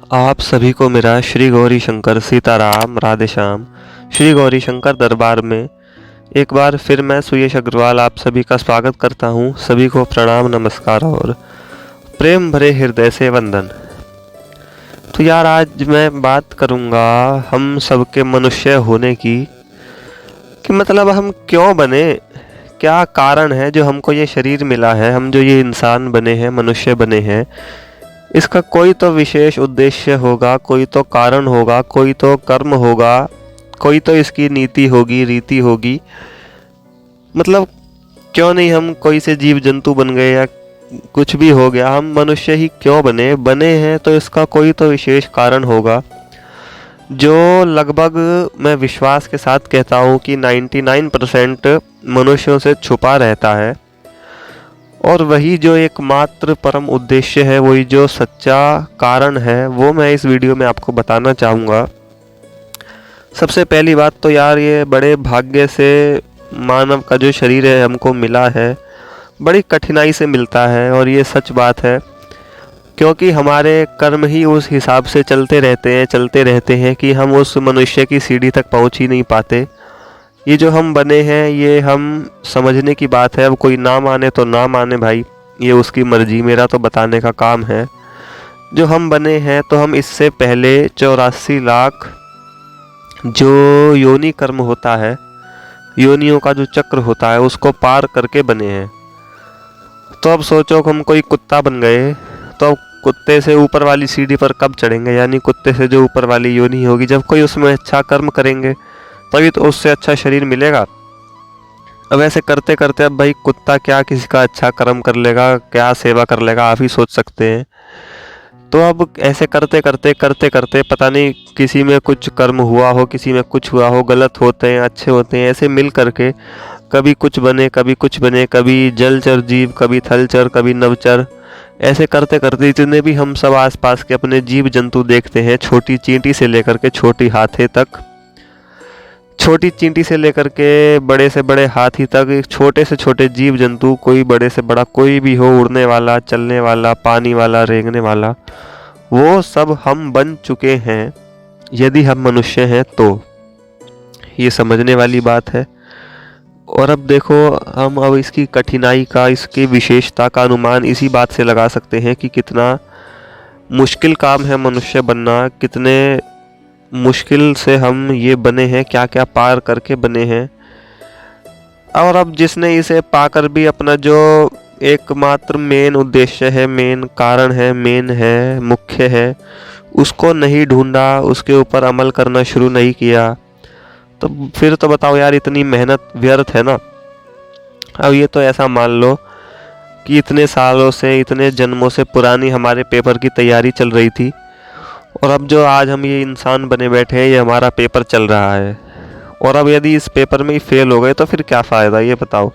आप सभी को मेरा श्री गौरी शंकर सीताराम राधेश्याम। श्री गौरी शंकर दरबार में एक बार फिर मैं सुयश अग्रवाल आप सभी का स्वागत करता हूँ। सभी को प्रणाम, नमस्कार और प्रेम भरे हृदय से वंदन। तो यार, आज मैं बात करूँगा हम सबके मनुष्य होने की, कि मतलब हम क्यों बने, क्या कारण है जो हमको ये शरीर मिला है, हम जो ये इंसान बने हैं, मनुष्य बने हैं। इसका कोई तो विशेष उद्देश्य होगा, कोई तो कारण होगा, कोई तो कर्म होगा, कोई तो इसकी नीति होगी, रीति होगी। मतलब क्यों नहीं हम कोई से जीव जंतु बन गए या कुछ भी हो गया, हम मनुष्य ही क्यों बने हैं तो इसका कोई तो विशेष कारण होगा, जो लगभग मैं विश्वास के साथ कहता हूँ कि 99% मनुष्यों से छुपा रहता है। और वही जो एकमात्र परम उद्देश्य है, वही जो सच्चा कारण है, वो मैं इस वीडियो में आपको बताना चाहूँगा। सबसे पहली बात तो यार, ये बड़े भाग्य से मानव का जो शरीर है हमको मिला है, बड़ी कठिनाई से मिलता है। और ये सच बात है, क्योंकि हमारे कर्म ही उस हिसाब से चलते रहते हैं कि हम उस मनुष्य की सीढ़ी तक पहुँच ही नहीं पाते। ये जो हम बने हैं, ये हम समझने की बात है। अब कोई ना माने तो ना माने भाई, ये उसकी मर्जी, मेरा तो बताने का काम है। जो हम बने हैं, तो हम इससे पहले 84 लाख जो योनि कर्म होता है, योनियों का जो चक्र होता है, उसको पार करके बने हैं। तो अब सोचो कि हम कोई कुत्ता बन गए, तो अब कुत्ते से ऊपर वाली सीढ़ी पर कब चढ़ेंगे, यानी कुत्ते से जो ऊपर वाली योनि होगी, जब कोई उसमें अच्छा कर्म करेंगे तभी तो उससे अच्छा शरीर मिलेगा। अब ऐसे करते करते अब भाई कुत्ता क्या किसी का अच्छा कर्म कर लेगा, क्या सेवा कर लेगा, आप ही सोच सकते हैं। तो अब ऐसे करते करते पता नहीं किसी में कुछ कर्म हुआ हो, किसी में कुछ हुआ हो, गलत होते हैं, अच्छे होते हैं, ऐसे मिल करके कभी कुछ बने, कभी जलचर जीव, कभी थलचर, कभी नवचर। ऐसे करते करते जितने भी हम सब आसपास के अपने जीव जंतु देखते हैं, छोटी चींटी से लेकर के छोटी हाथी तक, छोटी चींटी से लेकर के बड़े से बड़े हाथी तक, छोटे से छोटे जीव जंतु, कोई बड़े से बड़ा कोई भी हो, उड़ने वाला, चलने वाला, पानी वाला, रेंगने वाला, वो सब हम बन चुके हैं यदि हम मनुष्य हैं तो। ये समझने वाली बात है। और अब देखो, हम अब इसकी कठिनाई का, इसकी विशेषता का अनुमान इसी बात से लगा सकते हैं कि कितना मुश्किल काम है मनुष्य बनना, कितने मुश्किल से हम ये बने हैं, क्या क्या पार करके बने हैं। और अब जिसने इसे पाकर भी अपना जो एकमात्र मेन उद्देश्य है, मेन कारण है, मेन है, मुख्य है, उसको नहीं ढूंढा, उसके ऊपर अमल करना शुरू नहीं किया, तो फिर तो बताओ यार, इतनी मेहनत व्यर्थ है ना। अब ये तो ऐसा मान लो कि इतने सालों से, इतने जन्मों से पुरानी हमारे पेपर की तैयारी चल रही थी, और अब जो आज हम ये इंसान बने बैठे हैं, ये हमारा पेपर चल रहा है। और अब यदि इस पेपर में ही फेल हो गए तो फिर क्या फ़ायदा, ये बताओ।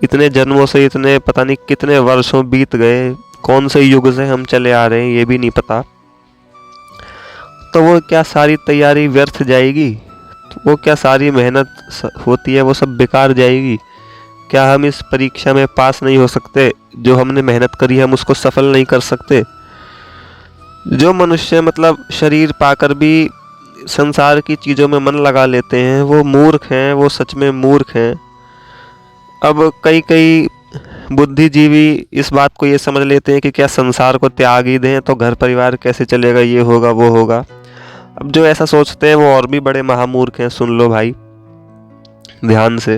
इतने जन्मों से, इतने पता नहीं कितने वर्षों बीत गए, कौन से युग से हम चले आ रहे हैं ये भी नहीं पता। तो वो क्या सारी तैयारी व्यर्थ जाएगी, तो वो क्या सारी मेहनत होती है वो सब बेकार जाएगी। क्या हम इस परीक्षा में पास नहीं हो सकते, जो हमने मेहनत करी है हम उसको सफल नहीं कर सकते। जो मनुष्य मतलब शरीर पाकर भी संसार की चीज़ों में मन लगा लेते हैं, वो मूर्ख हैं, वो सच में मूर्ख हैं। अब कई बुद्धिजीवी इस बात को ये समझ लेते हैं कि क्या संसार को त्याग ही दें तो घर परिवार कैसे चलेगा, ये होगा वो होगा। अब जो ऐसा सोचते हैं वो और भी बड़े महामूर्ख हैं, सुन लो भाई ध्यान से।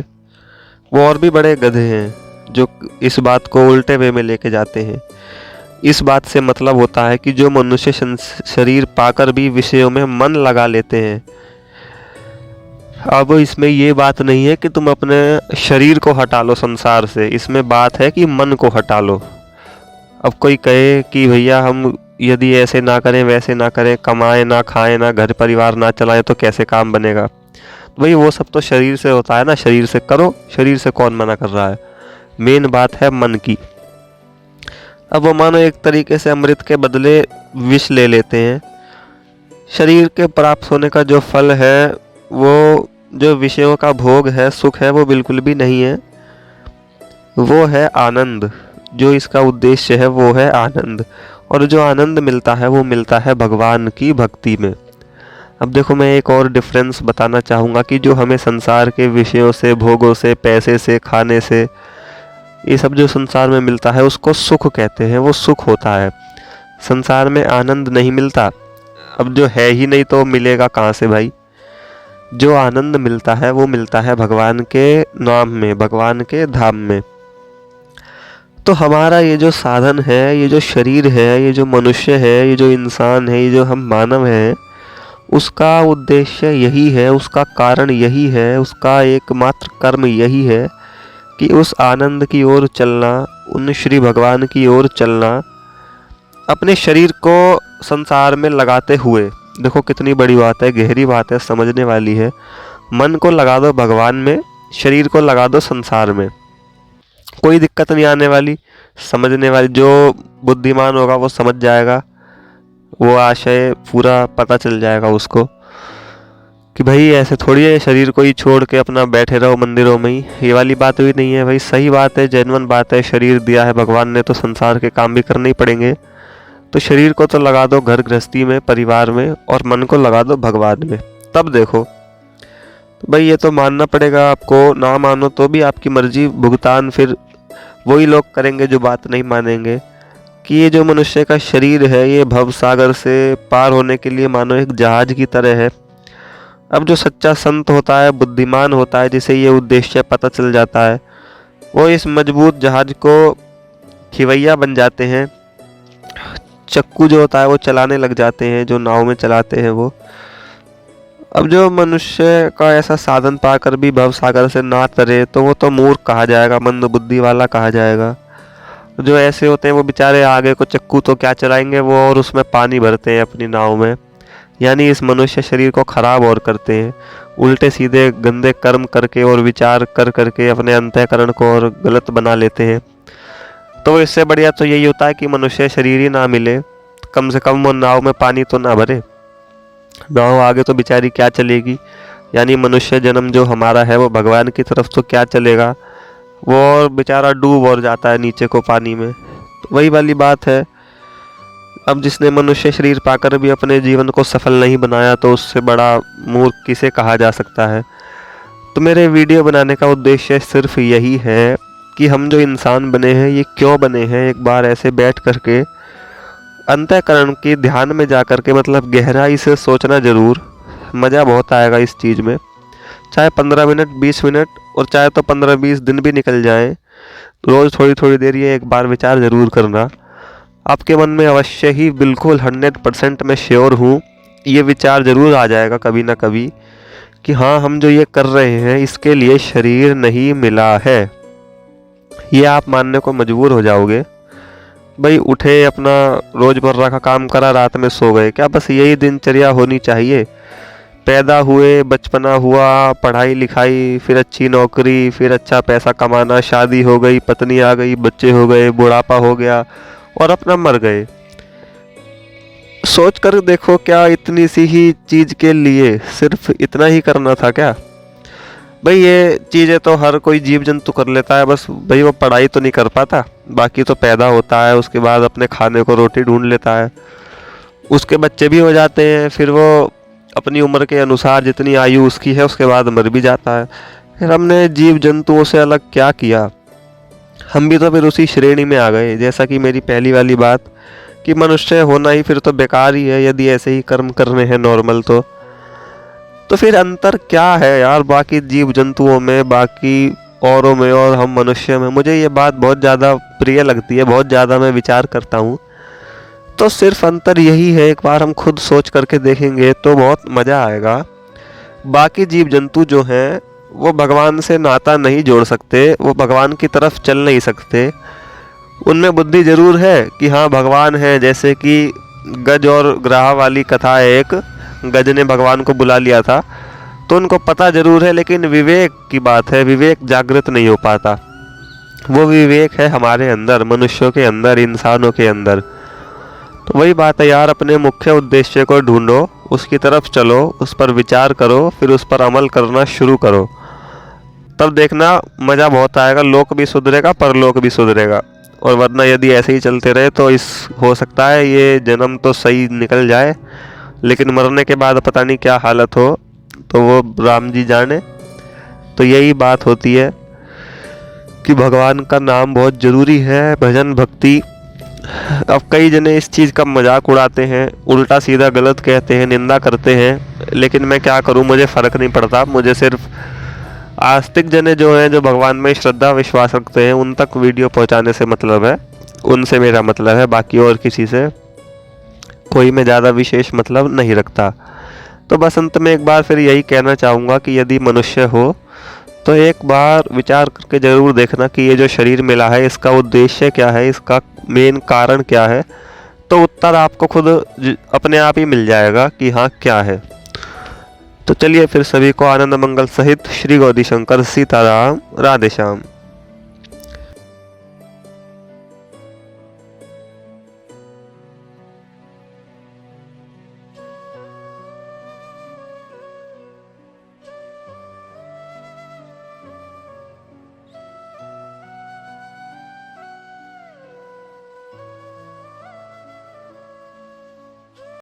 वो और भी बड़े गधे हैं जो इस बात को उल्टे वे में लेके जाते हैं। इस बात से मतलब होता है कि जो मनुष्य शरीर पाकर भी विषयों में मन लगा लेते हैं। अब इसमें ये बात नहीं है कि तुम अपने शरीर को हटा लो संसार से, इसमें बात है कि मन को हटा लो। अब कोई कहे कि भैया हम यदि ऐसे ना करें, वैसे ना करें, कमाएं ना, खाएं ना, घर परिवार ना चलाएं, तो कैसे काम बनेगा। तो भाई वो सब तो शरीर से होता है ना, शरीर से करो, शरीर से कौन मना कर रहा है। मेन बात है मन की। अब वो मानो एक तरीके से अमृत के बदले विष ले लेते हैं। शरीर के प्राप्त होने का जो फल है, वो जो विषयों का भोग है, सुख है, वो बिल्कुल भी नहीं है। वो है आनंद। जो इसका उद्देश्य है वो है आनंद। और जो आनंद मिलता है वो मिलता है भगवान की भक्ति में। अब देखो, मैं एक और डिफरेंस बताना चाहूँगा कि जो हमें संसार के विषयों से, भोगों से, पैसे से, खाने से, ये सब जो संसार में मिलता है उसको सुख कहते हैं, वो सुख होता है। संसार में आनंद नहीं मिलता। अब जो है ही नहीं तो मिलेगा कहाँ से भाई। जो आनंद मिलता है वो मिलता है भगवान के नाम में, भगवान के धाम में। तो हमारा ये जो साधन है, ये जो शरीर है, ये जो मनुष्य है, ये जो इंसान है, ये जो हम मानव हैं, उसका उद्देश्य यही है, उसका कारण यही है, उसका एकमात्र कर्म यही है कि उस आनंद की ओर चलना, उन श्री भगवान की ओर चलना, अपने शरीर को संसार में लगाते हुए। देखो कितनी बड़ी बात है, गहरी बात है, समझने वाली है। मन को लगा दो भगवान में, शरीर को लगा दो संसार में, कोई दिक्कत नहीं आने वाली। समझने वाली, जो बुद्धिमान होगा वो समझ जाएगा, वो आशय पूरा पता चल जाएगा उसको कि भाई ऐसे थोड़ी है शरीर को ही छोड़ के अपना बैठे रहो मंदिरों में ही। ये वाली बात भी नहीं है भाई, सही बात है, जेन्युइन बात है। शरीर दिया है भगवान ने तो संसार के काम भी करने ही पड़ेंगे। तो शरीर को तो लगा दो घर गृहस्थी में, परिवार में, और मन को लगा दो भगवान में। तब देखो तो भाई ये तो मानना पड़ेगा आपको, ना मानो तो भी आपकी मर्जी। भुगतान फिर वही लोग करेंगे जो बात नहीं मानेंगे कि ये जो मनुष्य का शरीर है ये भव सागर से पार होने के लिए मानो एक जहाज की तरह है। अब जो सच्चा संत होता है, बुद्धिमान होता है, जिसे ये उद्देश्य पता चल जाता है, वो इस मजबूत जहाज को खिवैया बन जाते हैं। चक्कू जो होता है वो चलाने लग जाते हैं, जो नाव में चलाते हैं वो। अब जो मनुष्य का ऐसा साधन पाकर भी भव सागर से ना तरे तो वो तो मूर्ख कहा जाएगा, मंद बुद्धि वाला कहा जाएगा। जो ऐसे होते हैं वो बेचारे आगे को चक्कू तो क्या चलाएंगे वो, और उसमें पानी भरते हैं अपनी नाव में, यानी इस मनुष्य शरीर को खराब और करते हैं। उल्टे सीधे गंदे कर्म करके और विचार कर करके अपने अंतःकरण को और गलत बना लेते हैं। तो इससे बढ़िया तो यही होता है कि मनुष्य शरीर ही ना मिले, कम से कम वो नाव में पानी तो ना भरे। नाव आगे तो बेचारी क्या चलेगी, यानी मनुष्य जन्म जो हमारा है वो भगवान की तरफ तो क्या चलेगा, वो और बेचारा डूब और जाता है नीचे को पानी में। तो वही वाली बात है। अब जिसने मनुष्य शरीर पाकर भी अपने जीवन को सफल नहीं बनाया तो उससे बड़ा मूर्ख किसे कहा जा सकता है। तो मेरे वीडियो बनाने का उद्देश्य सिर्फ यही है कि हम जो इंसान बने हैं ये क्यों बने हैं, एक बार ऐसे बैठ करके अंतःकरण के ध्यान में जा कर के, मतलब गहराई से सोचना जरूर। मज़ा बहुत आएगा इस चीज़ में, चाहे 15 मिनट 20 मिनट और चाहे तो 15-20 दिन भी निकल जाएं। रोज़ थोड़ी थोड़ी देर ये एक बार विचार ज़रूर करना। आपके मन में अवश्य ही, बिल्कुल 100% मैं श्योर हूँ, ये विचार ज़रूर आ जाएगा कभी ना कभी कि हाँ, हम जो ये कर रहे हैं इसके लिए शरीर नहीं मिला है। ये आप मानने को मजबूर हो जाओगे। भाई उठे, अपना रोज़मर्रा का काम करा, रात में सो गए, क्या बस यही दिनचर्या होनी चाहिए? पैदा हुए, बचपना हुआ, पढ़ाई लिखाई, फिर अच्छी नौकरी, फिर अच्छा पैसा कमाना, शादी हो गई, पत्नी आ गई, बच्चे हो गए, बुढ़ापा हो गया और अपना मर गए। सोच कर देखो, क्या इतनी सी ही चीज़ के लिए सिर्फ इतना ही करना था क्या? भाई ये चीज़ें तो हर कोई जीव जंतु कर लेता है, बस भाई वो पढ़ाई तो नहीं कर पाता। बाकी तो पैदा होता है, उसके बाद अपने खाने को रोटी ढूंढ लेता है, उसके बच्चे भी हो जाते हैं, फिर वो अपनी उम्र के अनुसार जितनी आयु उसकी है उसके बाद मर भी जाता है। फिर हमने जीव जंतुओं से अलग क्या किया? हम भी तो फिर उसी श्रेणी में आ गए। जैसा कि मेरी पहली वाली बात कि मनुष्य होना ही फिर तो बेकार ही है यदि ऐसे ही कर्म करने हैं नॉर्मल। तो फिर अंतर क्या है यार बाकी जीव जंतुओं में, बाकी औरों में और हम मनुष्य में? मुझे ये बात बहुत ज़्यादा प्रिय लगती है, बहुत ज़्यादा मैं विचार करता हूँ। तो सिर्फ अंतर यही है, एक बार हम खुद सोच करके देखेंगे तो बहुत मज़ा आएगा। बाकी जीव जंतु जो हैं वो भगवान से नाता नहीं जोड़ सकते, वो भगवान की तरफ चल नहीं सकते। उनमें बुद्धि जरूर है कि हाँ भगवान है, जैसे कि गज और ग्राह वाली कथा है एक, गज ने भगवान को बुला लिया था तो उनको पता जरूर है, लेकिन विवेक की बात है, विवेक जागृत नहीं हो पाता। वो विवेक है हमारे अंदर, मनुष्यों के अंदर, इंसानों के अंदर। तो वही बात है यार, अपने मुख्य उद्देश्य को ढूंढो, उसकी तरफ चलो, उस पर विचार करो, फिर उस पर अमल करना शुरू करो। तब देखना मज़ा बहुत आएगा, लोक भी सुधरेगा, परलोक भी सुधरेगा। और वरना यदि ऐसे ही चलते रहे तो हो सकता है ये जन्म तो सही निकल जाए, लेकिन मरने के बाद पता नहीं क्या हालत हो, तो वो राम जी जाने। तो यही बात होती है कि भगवान का नाम बहुत ज़रूरी है, भजन भक्ति। अब कई जने इस चीज़ का मजाक उड़ाते हैं, उल्टा सीधा गलत कहते हैं, निंदा करते हैं, लेकिन मैं क्या करूं, मुझे फ़र्क नहीं पड़ता। मुझे सिर्फ आस्तिक जने जो हैं, जो भगवान में श्रद्धा विश्वास रखते हैं, उन तक वीडियो पहुंचाने से मतलब है, उनसे मेरा मतलब है। बाकी और किसी से कोई मैं ज़्यादा विशेष मतलब नहीं रखता। तो बस अंत में एक बार फिर यही कहना चाहूँगा कि यदि मनुष्य हो तो एक बार विचार करके ज़रूर देखना कि ये जो शरीर मिला है इसका उद्देश्य क्या है, इसका मेन कारण क्या है। तो उत्तर आपको खुद अपने आप ही मिल जाएगा कि हाँ क्या है। तो चलिए फिर सभी को आनंद मंगल सहित श्री गौरी शंकर सीताराम, राधे श्याम।